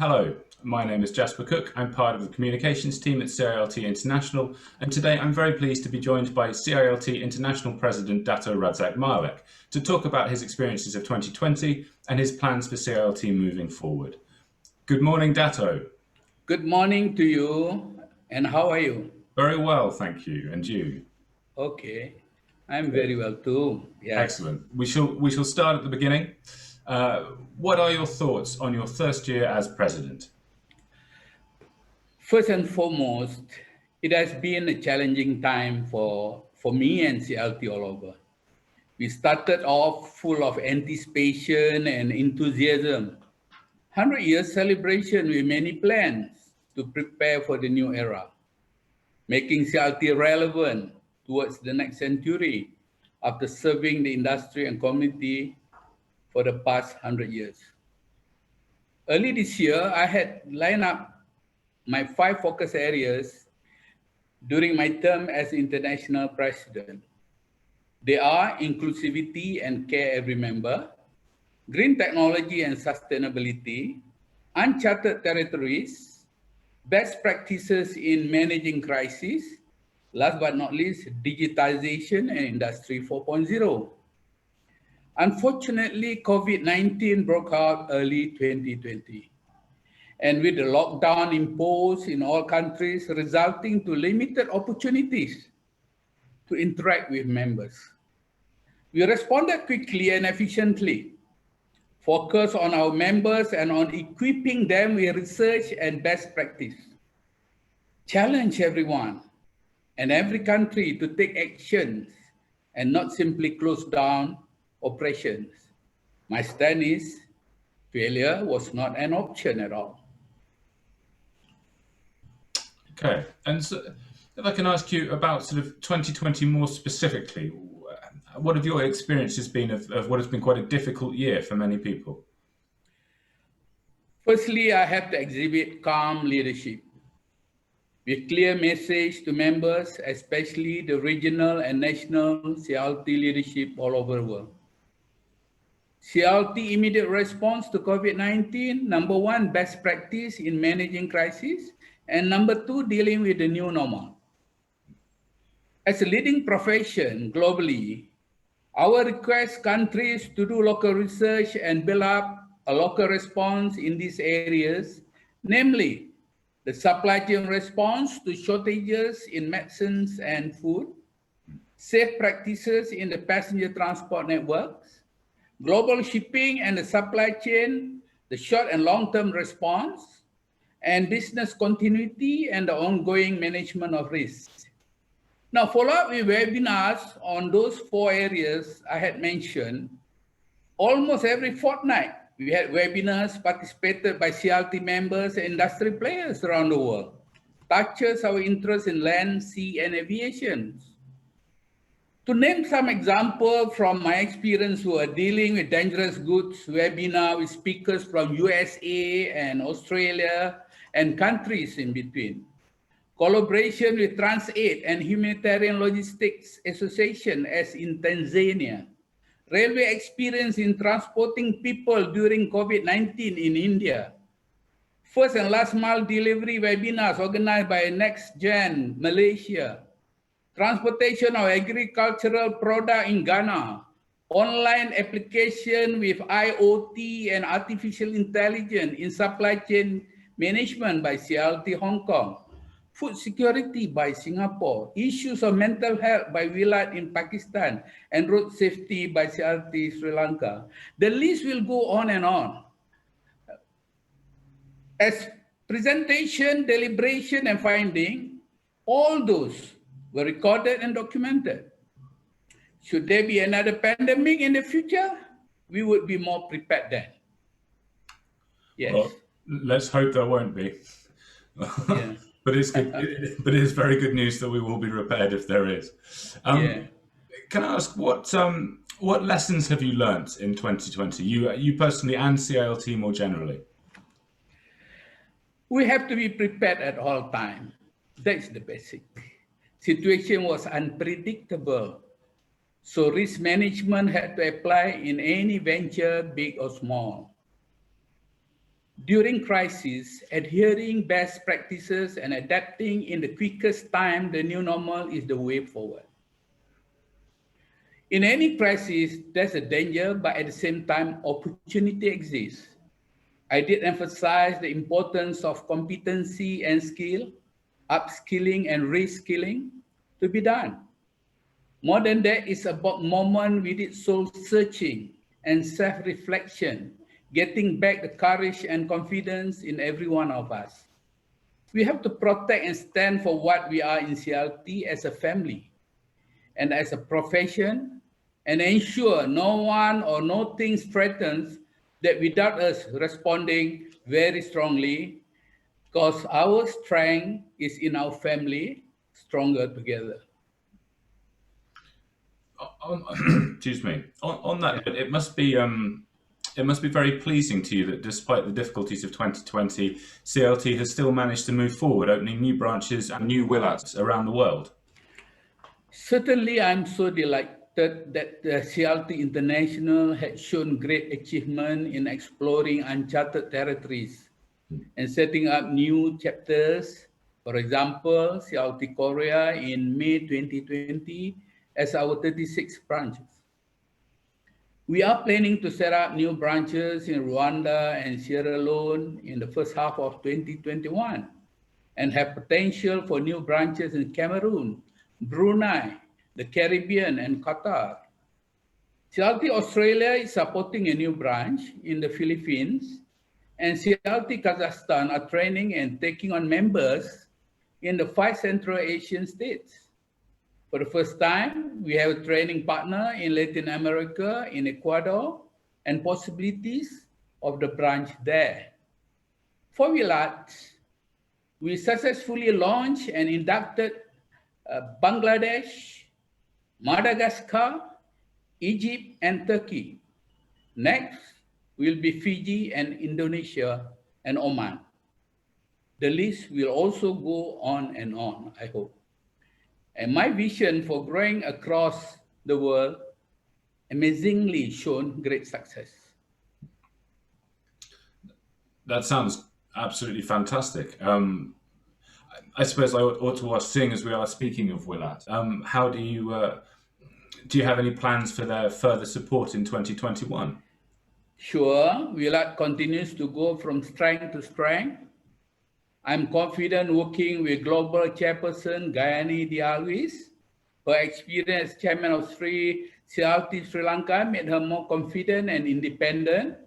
Hello, my name is Jasper Cook. I'm part of the communications team at CILT International, and today I'm very pleased to be joined by CILT International President Dato Radzak Malek to talk about his experiences of 2020 and his plans for CILT moving forward. Good morning, Dato. Good morning to you, and how are you? Very well, thank you. And you? Okay, I'm very well too. Yes. Excellent. We shall start at the beginning. What are your thoughts on your first year as president? First and foremost, it has been a challenging time for me and CLT all over. We started off full of anticipation and enthusiasm. 100 years celebration with many plans to prepare for the new era, making CLT relevant towards the next century after serving the industry and community for the past 100 years. Early this year, I had lined up my 5 focus areas during my term as international president. They are inclusivity and care every member, green technology and sustainability, uncharted territories, best practices in managing crises, last but not least, digitization and Industry 4.0. Unfortunately, COVID-19 broke out early 2020. And with the lockdown imposed in all countries, resulting to limited opportunities to interact with members. We responded quickly and efficiently, focused on our members and on equipping them with research and best practice. Challenge everyone and every country to take actions and not simply close down operations. My stand is failure was not an option at all. Okay, and so if I can ask you about sort of 2020 more specifically, what have your experiences been of what has been quite a difficult year for many people? Firstly, I have to exhibit calm leadership with clear message to members, especially the regional and national CLT leadership all over the world. CLT immediate response to COVID-19, number 1, best practice in managing crisis, and number 2, dealing with the new normal. As a leading profession globally, our request countries to do local research and build up a local response in these areas, namely the supply chain response to shortages in medicines and food, safe practices in the passenger transport networks, global shipping and the supply chain, the short and long-term response, and business continuity and the ongoing management of risks. Now, follow up with webinars on those 4 areas I had mentioned. Almost every fortnight, we had webinars participated by CLT members and industry players around the world. Touches our interest in land, sea, and aviation. To name some examples from my experience who are dealing with dangerous goods webinar with speakers from USA and Australia and countries in between. Collaboration with TransAid and Humanitarian Logistics Association as in Tanzania. Railway experience in transporting people during COVID-19 in India. First and last mile delivery webinars organized by NextGen Malaysia. Transportation of agricultural product in Ghana. Online application with IoT and artificial intelligence in supply chain management by CLT Hong Kong. Food security by Singapore, issues of mental health by Wilat in Pakistan, and road safety by CLT Sri Lanka. The list will go on and on. As presentation, deliberation, and finding, all those were recorded and documented. Should there be another pandemic in the future, we would be more prepared then. Yes. Well, let's hope there won't be. Yeah. But it's good, but it is very good news that we will be prepared if there is. Can I ask what lessons have you learnt in 2020? You personally and CILT more generally. We have to be prepared at all times. That's the basic. Situation was unpredictable, so risk management had to apply in any venture, big or small. During crisis, adhering best practices and adapting in the quickest time, the new normal is the way forward. In any crisis, there's a danger, but at the same time, opportunity exists. I did emphasize the importance of competency and skill, upskilling and reskilling to be done. More than that, it's about moment we did soul searching and self-reflection, getting back the courage and confidence in every one of us. We have to protect and stand for what we are in CILT as a family and as a profession, and ensure no one or no thing threatens that without us responding very strongly, because our strength is in our family, stronger together. Excuse me. On that, it must be very pleasing to you that despite the difficulties of 2020, CILT has still managed to move forward, opening new branches and new willats around the world. Certainly, I'm so delighted that the CILT International had shown great achievement in exploring uncharted territories and setting up new chapters. For example, CILT Korea in May 2020 as our 36th branches. We are planning to set up new branches in Rwanda and Sierra Leone in the first half of 2021 and have potential for new branches in Cameroon, Brunei, the Caribbean, and Qatar. CILT Australia is supporting a new branch in the Philippines, and CILT Kazakhstan are training and taking on members in the 5 Central Asian states. For the first time, we have a training partner in Latin America, in Ecuador, and possibilities of the branch there. For willats, we successfully launched and inducted Bangladesh, Madagascar, Egypt, and Turkey. Next will be Fiji and Indonesia and Oman. The list will also go on and on, I hope. And my vision for growing across the world amazingly shown great success. That sounds absolutely fantastic. I suppose I ought to ask, seeing as we are speaking of Willat, how do you have any plans for their further support in 2021? Sure, Willat continues to go from strength to strength. I'm confident working with Global Chairperson Gayani Dialwis. Her experience as chairman of CILT Sri Lanka made her more confident and independent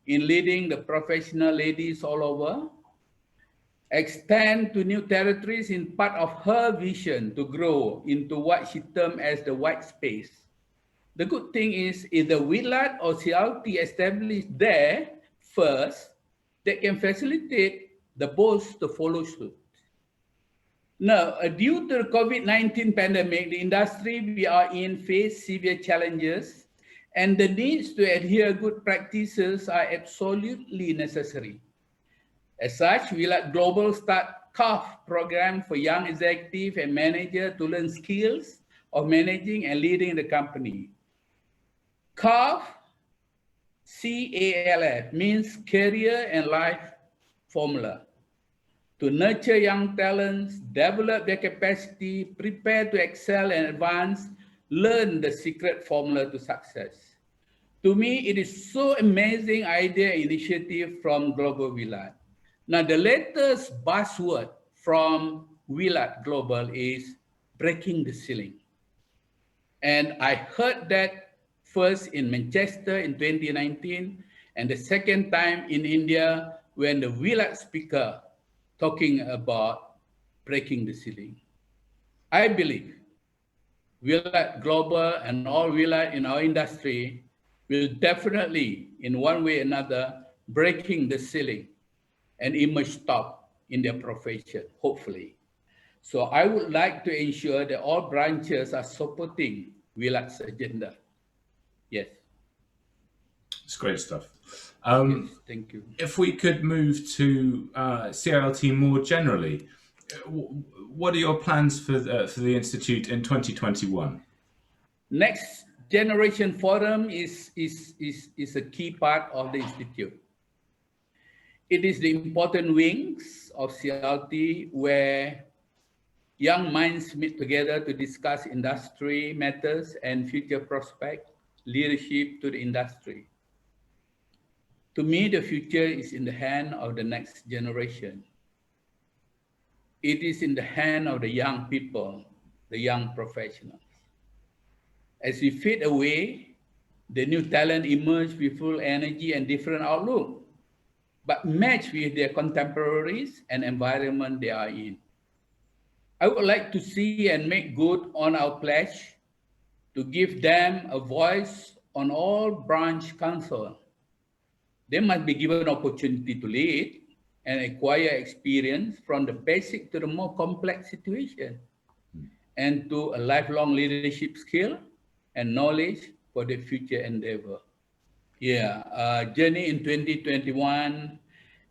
in leading the professional ladies all over. Extend to new territories in part of her vision to grow into what she termed as the white space. The good thing is, if the Willat or CILT established there first, they can facilitate the both to follow suit. Now, due to the COVID-19 pandemic, the industry we are in faced severe challenges, and the needs to adhere good practices are absolutely necessary. As such, Willat Global start CAF program for young executive and manager to learn skills of managing and leading the company. CAF, C-A-L-F, means Career and Life Formula. To nurture young talents, develop their capacity, prepare to excel and advance, learn the secret formula to success. To me, it is so amazing idea initiative from Global Willat. Now, the latest buzzword from Willat Global is breaking the ceiling. And I heard that first in Manchester in 2019, and the second time in India when the Willat speaker talking about breaking the ceiling. I believe Willat Global and all Willat in our industry will definitely, in one way or another, breaking the ceiling and emerge top in their profession, hopefully. So I would like to ensure that all branches are supporting Willat's agenda. Yes. It's great stuff. Yes, thank you. If we could move to CILT more generally, what are your plans for the Institute in 2021? Next Generation Forum is a key part of the Institute. It is the important wings of CILT where young minds meet together to discuss industry matters and future prospect, leadership to the industry. To me, the future is in the hand of the next generation. It is in the hand of the young people, the young professionals. As we fade away, the new talent emerge with full energy and different outlook, but match with their contemporaries and environment they are in. I would like to see and make good on our pledge to give them a voice on all branch council. They must be given opportunity to lead and acquire experience from the basic to the more complex situation and to a lifelong leadership skill and knowledge for the future endeavor. Yeah, journey in 2021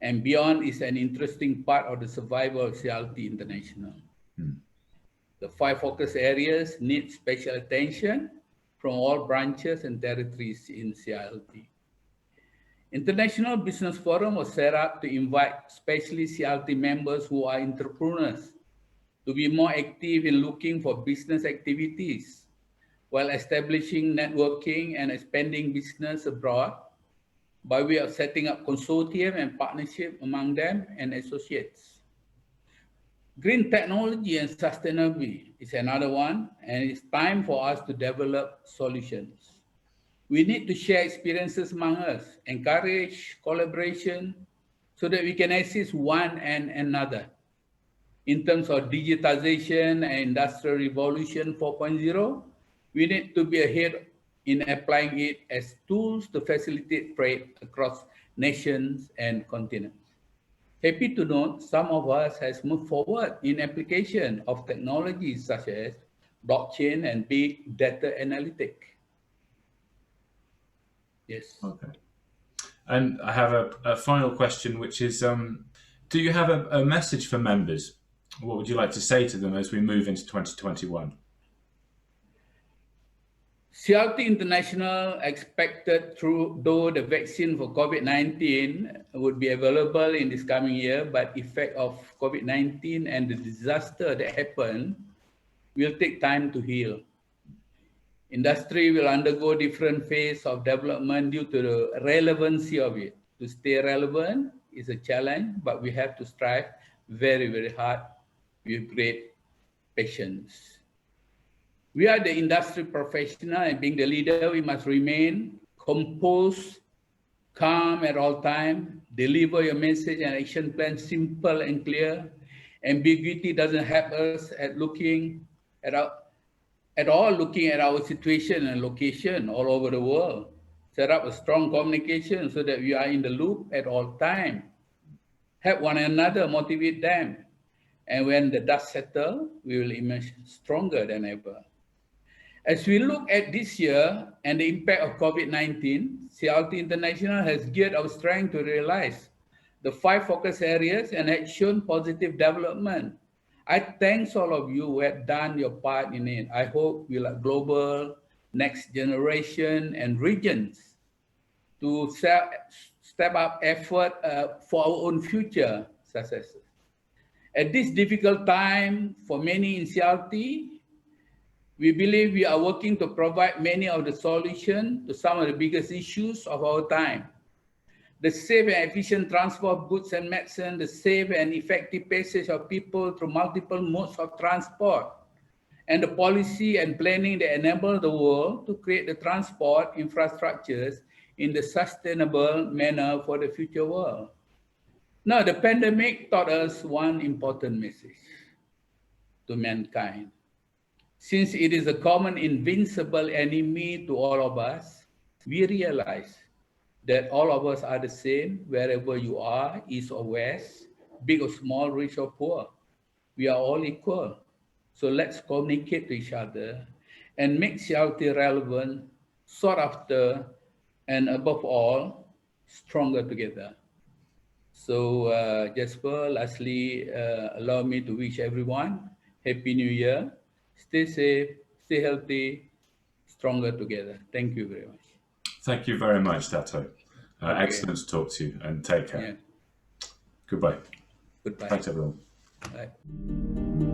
and beyond is an interesting part of the survival of CILT International. The 5 focus areas need special attention from all branches and territories in CILT. International Business Forum was set up to invite especially CILT members who are entrepreneurs to be more active in looking for business activities while establishing networking and expanding business abroad by way of setting up consortium and partnership among them and associates. Green technology and sustainability is another one, and it's time for us to develop solutions. We need to share experiences among us, encourage collaboration so that we can assist one and another. In terms of digitization and industrial revolution 4.0, we need to be ahead in applying it as tools to facilitate trade across nations and continents. Happy to note some of us has moved forward in application of technologies such as blockchain and big data analytic. Yes. Okay. And I have a final question, which is, do you have a message for members? What would you like to say to them as we move into 2021? CILT International expected though the vaccine for COVID-19 would be available in this coming year, but effect of COVID-19 and the disaster that happened will take time to heal. Industry will undergo different phase of development due to the relevancy of it. To stay relevant is a challenge, but we have to strive very, very hard with great patience. We are the industry professional, and being the leader, we must remain composed, calm at all times, deliver your message and action plan simple and clear. Ambiguity doesn't help us at looking at our situation and location all over the world. Set up a strong communication so that we are in the loop at all times. Help one another, motivate them. And when the dust settles, we will emerge stronger than ever. As we look at this year and the impact of COVID-19, CILT International has geared our strength to realize the 5 focus areas and has shown positive development. I thank all of you who have done your part in it. I hope we'll have global, next generation, and regions to step up effort for our own future successes. At this difficult time for many in CILT, we believe we are working to provide many of the solutions to some of the biggest issues of our time. The safe and efficient transfer of goods and medicine, the safe and effective passage of people through multiple modes of transport, and the policy and planning that enable the world to create the transport infrastructures in the sustainable manner for the future world. Now, the pandemic taught us one important message to mankind. Since it is a common invincible enemy to all of us, we realize that all of us are the same wherever you are, east or west, big or small, rich or poor. We are all equal. So let's communicate to each other and make CILT relevant, sought after, and above all, stronger together. So Jasper, lastly, allow me to wish everyone Happy New Year. Stay safe, stay healthy, stronger together. Thank you very much. Thank you very much, Dato. Excellent to talk to you, and take care. Yeah. Goodbye. Goodbye. Thanks, everyone. Bye.